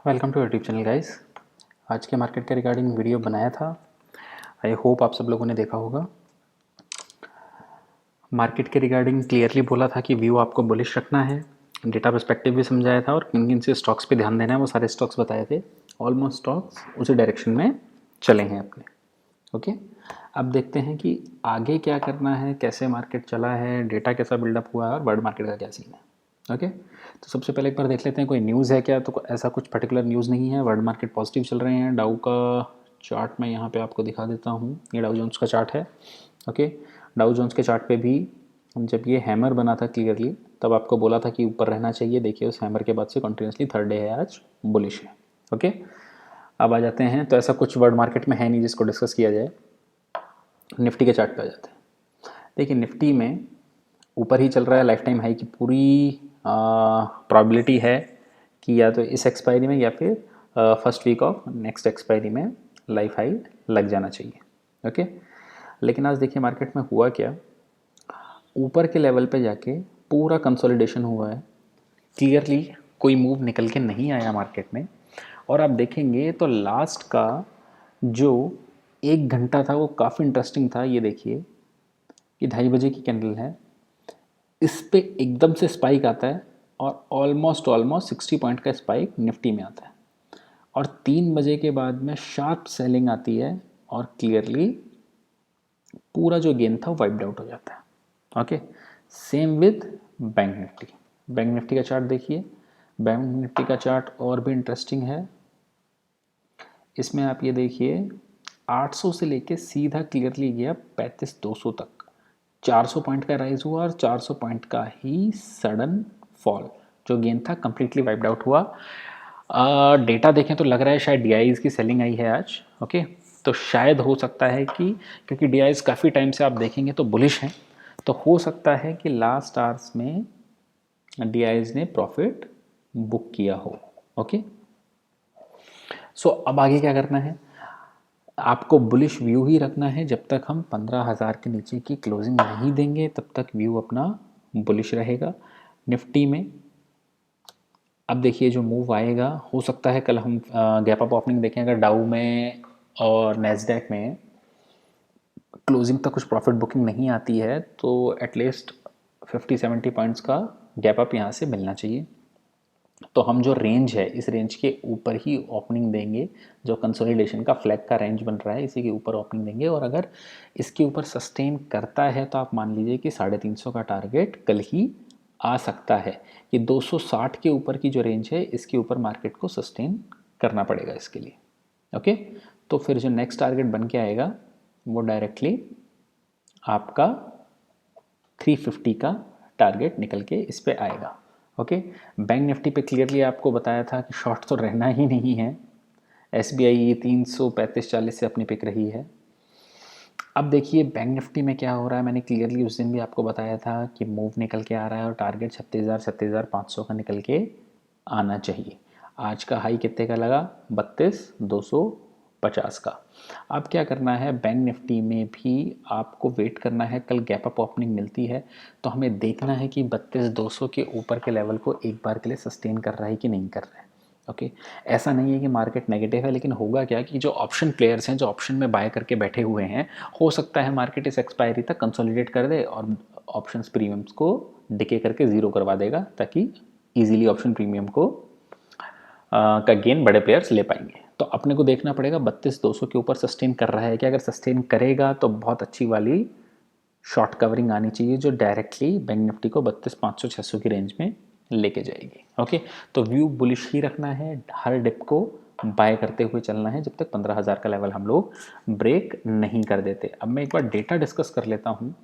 Welcome to YouTube channel guys. आज के market के रिगार्डिंग वीडियो बनाया था। आई होप आप सब लोगों ने देखा होगा। मार्केट के रिगार्डिंग क्लियरली बोला था कि व्यू आपको बुलिश रखना है, डेटा पर्सपेक्टिव भी समझाया था और किन किन से स्टॉक्स पे ध्यान देना है वो सारे स्टॉक्स बताए थे। ऑलमोस्ट स्टॉक्स उसी डायरेक्शन में चले हैं अपने। ओके, अब देखते हैं कि आगे क्या करना है, कैसे मार्केट चला है, डेटा कैसा बिल्डअप हुआ है और वर्ल्ड मार्केट का क्या सीन है। ओके, तो सबसे पहले एक बार देख लेते हैं कोई न्यूज़ है क्या। तो ऐसा कुछ पर्टिकुलर न्यूज़ नहीं है। वर्ल्ड मार्केट पॉजिटिव चल रहे हैं। डाउ का चार्ट मैं यहाँ पे आपको दिखा देता हूँ। ये डाउ जोन्स का चार्ट है। ओके, डाउ जोन्स के चार्ट पे भी जब ये हैमर बना था क्लियरली तब आपको बोला था कि ऊपर रहना चाहिए। देखिए उस हैमर के बाद से कंटिन्यूसली थर्ड डे है आज बुलिश है। ओके, अब आ जाते हैं। तो ऐसा कुछ वर्ल्ड मार्केट में है नहीं जिसको डिस्कस किया जाए। निफ्टी के चार्ट पे आ जाते हैं। देखिए निफ्टी में ऊपर ही चल रहा है। लाइफ टाइम हाई की पूरी प्रॉबिलिटी है कि या तो इस एक्सपायरी में या फिर first week of next expiry में लाइफ हाई लग जाना चाहिए। ओके, लेकिन आज देखिए मार्केट में हुआ क्या। ऊपर के लेवल पे जाके पूरा कंसोलिडेशन हुआ है। क्लियरली कोई मूव निकल के नहीं आया मार्केट में। और आप देखेंगे तो लास्ट का जो 1 घंटा था वो काफ़ी इंटरेस्टिंग था। ये देखिए कि 2:30 बजे की कैंडल है, इस पे एकदम से स्पाइक आता है और ऑलमोस्ट 60 पॉइंट का स्पाइक निफ्टी में आता है और 3 बजे के बाद में शार्प सेलिंग आती है और क्लियरली पूरा जो गेन था वो वाइप्ड आउट हो जाता है। Okay, same with bank Nifty. Bank Nifty का चार्ट देखिए। बैंक निफ्टी का चार्ट और भी इंटरेस्टिंग है। इसमें आप ये देखिए 800 से लेके सीधा क्लियरली गया 35,200 तक। 400 पॉइंट का राइज हुआ और 400 पॉइंट का ही सडन फॉल। जो गेन था कंप्लीटली वाइप्ड आउट हुआ। डेटा देखें तो लग रहा है शायद डीआईज की सेलिंग आई है आज। ओके, तो शायद हो सकता है कि क्योंकि डीआईज काफ़ी टाइम से आप देखेंगे तो बुलिश हैं, तो हो सकता है कि लास्ट आवर्स में डीआईज ने प्रॉफिट बुक किया हो। ओके, सो अब आगे क्या करना है। आपको बुलिश व्यू ही रखना है। जब तक हम 15,000 के नीचे की क्लोजिंग नहीं देंगे तब तक व्यू अपना बुलिश रहेगा। निफ्टी में अब देखिए जो मूव आएगा, हो सकता है कल हम गैप अप ओपनिंग देखें अगर डाउ में और नेस्डैक में क्लोजिंग तक कुछ प्रॉफिट बुकिंग नहीं आती है तो एटलीस्ट 50-70 पॉइंट्स का गैप अप यहाँ से मिलना चाहिए। तो हम जो रेंज है इस रेंज के ऊपर ही ओपनिंग देंगे। जो कंसोलिडेशन का फ्लैग का रेंज बन रहा है इसी के ऊपर ओपनिंग देंगे और अगर इसके ऊपर सस्टेन करता है तो आप मान लीजिए कि 350 का टारगेट कल ही आ सकता है। कि 260 के ऊपर की जो रेंज है इसके ऊपर मार्केट को सस्टेन करना पड़ेगा इसके लिए। ओके, तो फिर जो नेक्स्ट टारगेट बन के आएगा वो डायरेक्टली आपका 350 का टारगेट निकल के इस पे आएगा। ओके, बैंक निफ्टी पे क्लियरली आपको बताया था कि शॉर्ट तो रहना ही नहीं है। एसबीआई 335-40 से अपनी पिक रही है। अब देखिए बैंक निफ्टी में क्या हो रहा है। मैंने क्लियरली उस दिन भी आपको बताया था कि मूव निकल के आ रहा है और टारगेट 36,500 का निकल के आना चाहिए। आज का हाई कितने का लगा? 32,250 का। अब क्या करना है, बैंक निफ्टी में भी आपको वेट करना है। कल गैप अप ओपनिंग मिलती है तो हमें देखना है कि 32,200 के ऊपर के लेवल को एक बार के लिए सस्टेन कर रहा है कि नहीं कर रहा है। ओके, ऐसा नहीं है कि मार्केट नेगेटिव है, लेकिन होगा क्या कि जो ऑप्शन प्लेयर्स हैं जो ऑप्शन में बाय करके बैठे हुए हैं, हो सकता है मार्केट इस एक्सपायरी तक कंसोलिडेट कर दे और ऑप्शंस प्रीमियम्स को डिके करके ज़ीरो करवा देगा ताकि इजीली ऑप्शन प्रीमियम को का गेन बड़े प्लेयर्स ले पाएंगे। तो अपने को देखना पड़ेगा 32,200 के ऊपर सस्टेन कर रहा है क्या। अगर सस्टेन करेगा तो बहुत अच्छी वाली शॉर्ट कवरिंग आनी चाहिए जो डायरेक्टली बैंक निफ्टी को 32,500-600 की रेंज में लेके जाएगी। ओके, तो व्यू बुलिश ही रखना है। हर डिप को बाय करते हुए चलना है जब तक 15,000 का लेवल हम लोग ब्रेक नहीं कर देते। अब मैं एक बार डेटा डिस्कस कर लेता हूँ।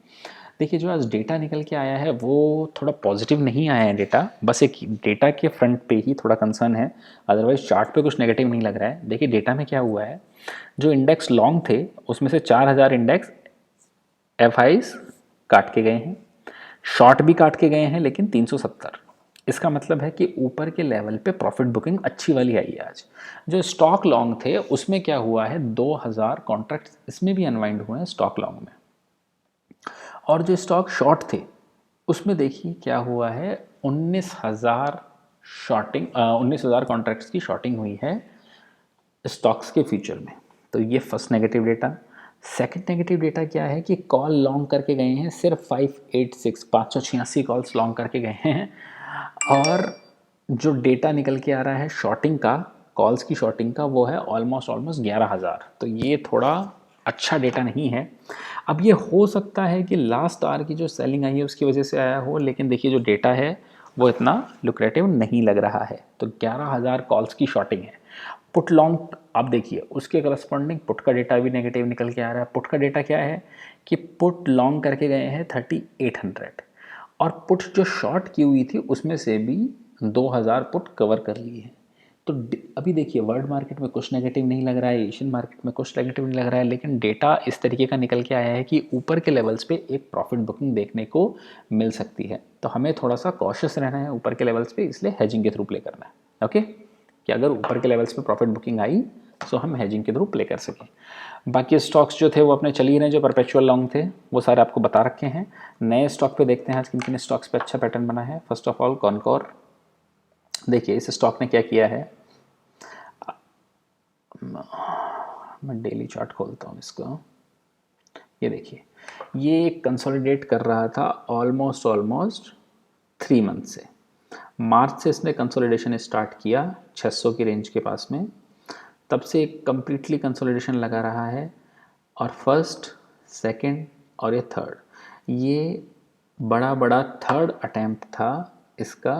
देखिए जो आज डेटा निकल के आया है वो थोड़ा पॉजिटिव नहीं आया है डेटा। बस एक डेटा के फ्रंट पे ही थोड़ा कंसर्न है, अदरवाइज चार्ट पे कुछ नेगेटिव नहीं लग रहा है। देखिए डेटा में क्या हुआ है, जो इंडेक्स लॉन्ग थे उसमें से 4,000 इंडेक्स एफआईज काट के गए हैं, शॉर्ट भी काट के गए हैं, लेकिन 370। इसका मतलब है कि ऊपर के लेवल पे प्रॉफिट बुकिंग अच्छी वाली आई है आज। जो स्टॉक लॉन्ग थे उसमें क्या हुआ है, 2,000 कॉन्ट्रैक्ट्स इसमें भी अनवाइंड हुए हैं स्टॉक लॉन्ग में। और जो स्टॉक शॉर्ट थे उसमें देखिए क्या हुआ है, 19,000 शॉर्टिंग 19,000 कॉन्ट्रैक्ट्स की शॉर्टिंग हुई है स्टॉक्स के फ्यूचर में। तो ये first negative data. Second negative data क्या है कि कॉल लॉन्ग करके गए हैं सिर्फ 586 कॉल्स लॉन्ग करके गए हैं, और जो डेटा निकल के आ रहा है शॉर्टिंग का, कॉल्स की शॉर्टिंग का, वो है ऑलमोस्ट 11,000। तो ये थोड़ा अच्छा डेटा नहीं है। अब ये हो सकता है कि लास्ट आवर की जो सेलिंग आई है उसकी वजह से आया हो, लेकिन देखिए जो डेटा है वो इतना लुक्रेटिव नहीं लग रहा है। तो 11,000 कॉल्स की शॉर्टिंग है। पुट लॉन्ग आप देखिए उसके करस्पॉन्डिंग पुट का डेटा भी नेगेटिव निकल के आ रहा है। पुट का डेटा क्या है कि पुट लॉन्ग करके गए हैं 3800, और पुट जो शॉर्ट की हुई थी उसमें से भी 2000 पुट कवर कर लिए हैं। तो अभी देखिए वर्ल्ड मार्केट में कुछ नेगेटिव नहीं लग रहा है, एशियन मार्केट में कुछ नेगेटिव नहीं लग रहा है, लेकिन डेटा इस तरीके का निकल के आया है कि ऊपर के लेवल्स पे एक प्रॉफिट बुकिंग देखने को मिल सकती है। तो हमें थोड़ा सा कॉशियस रहना है ऊपर के लेवल्स पे, इसलिए हेजिंग के थ्रू प्ले करना है। ओके, कि अगर ऊपर के लेवल्स पे प्रॉफिट बुकिंग आई तो हम हेजिंग के थ्रू प्ले कर सकें। बाकी स्टॉक्स जो थे वो अपने चल ही रहे, जो परपेचुअल लॉन्ग थे वो सारे आपको बता रखे हैं। नए स्टॉक पे देखते हैं आज किन किन स्टॉक्स पे अच्छा पैटर्न बना है। फर्स्ट ऑफ ऑल कॉनकोर, देखिए इस स्टॉक ने क्या किया है, मैं डेली चार्ट खोलता हूँ इसका। ये देखिए ये कंसोलिडेट कर रहा था ऑलमोस्ट 3 मंथ से। मार्च से इसने कंसोलिडेशन स्टार्ट किया 600 की रेंज के पास में, तब से एक कम्प्लीटली कंसोलिडेशन लगा रहा है। और फर्स्ट, सेकंड और ये थर्ड, ये बड़ा थर्ड अटैम्प्ट था इसका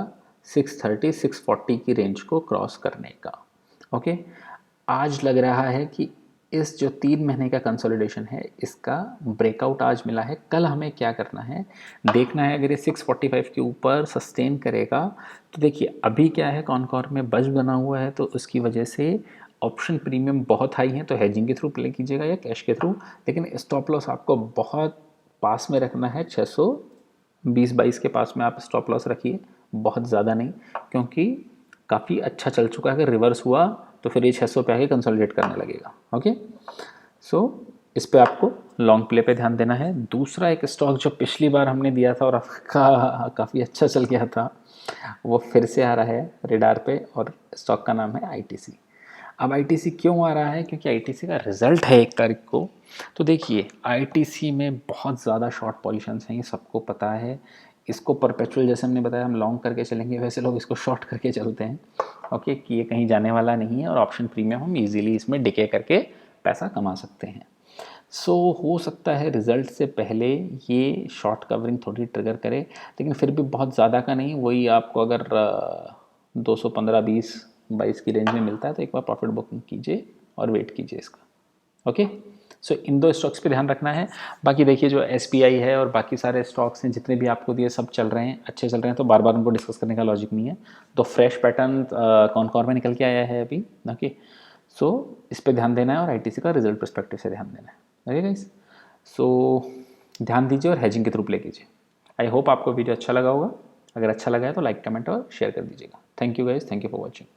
630-640 की रेंज को क्रॉस करने का। ओके, आज लग रहा है कि इस जो 3 महीने का कंसोलिडेशन है इसका ब्रेकआउट आज मिला है। कल हमें क्या करना है देखना है, अगर ये 645 के ऊपर सस्टेन करेगा तो देखिए अभी क्या है कॉनकॉर में बज बना हुआ है, तो उसकी वजह से ऑप्शन प्रीमियम बहुत हाई है, तो हेजिंग के थ्रू प्ले कीजिएगा या कैश के थ्रू। लेकिन स्टॉप लॉस आपको बहुत पास में रखना है, 620-22 के पास में आप स्टॉप लॉस रखिए, बहुत ज़्यादा नहीं, क्योंकि काफ़ी अच्छा चल चुका है। अगर रिवर्स हुआ तो फिर ये 600 पे आके कंसोलिडेट करने लगेगा। ओके, सो इस पे आपको लॉन्ग प्ले पे ध्यान देना है। दूसरा एक स्टॉक जो पिछली बार हमने दिया था और आपका काफ़ी अच्छा चल गया था, वो फिर से आ रहा है रेडार पे, और स्टॉक का नाम है आईटीसी। अब आईटीसी क्यों आ रहा है, क्योंकि आईटीसी का रिजल्ट है 1 तारीख को। तो देखिए आईटीसी में बहुत ज़्यादा शॉर्ट पोजीशंस हैं, ये सबको पता है। इसको परपेचुअल जैसे हमने बताया हम लॉन्ग करके चलेंगे, वैसे लोग इसको शॉर्ट करके चलते हैं। ओके, कि ये कहीं जाने वाला नहीं है, और ऑप्शन प्रीमियम हम इजीली इसमें डिके करके पैसा कमा सकते हैं। सो हो सकता है रिज़ल्ट से पहले ये शॉर्ट कवरिंग थोड़ी ट्रिगर करे, लेकिन फिर भी बहुत ज़्यादा का नहीं। वही आपको अगर 215-20-22 की रेंज में मिलता है तो एक बार प्रॉफिट बुकिंग कीजिए और वेट कीजिए इसका। ओके, सो इन 2 स्टॉक्स पे ध्यान रखना है। बाकी देखिए जो एसबीआई है और बाकी सारे स्टॉक्स हैं जितने भी आपको दिए सब चल रहे हैं, अच्छे चल रहे हैं, तो बार बार उनको डिस्कस करने का लॉजिक नहीं है। तो फ्रेश पैटर्न कॉनकॉर में निकल के आया है अभी। ओके, सो इस पे ध्यान देना है और आईटीसी का रिजल्ट पर्सपेक्टिव से ध्यान देना है। ओके गाइस, सो ध्यान दीजिए और हेजिंग के थ्रू प्ले कीजिए। आई होप आपको वीडियो अच्छा लगा होगा। अगर अच्छा लगा है तो लाइक, कमेंट और शेयर कर दीजिएगा। Thank you guys, thank you for watching.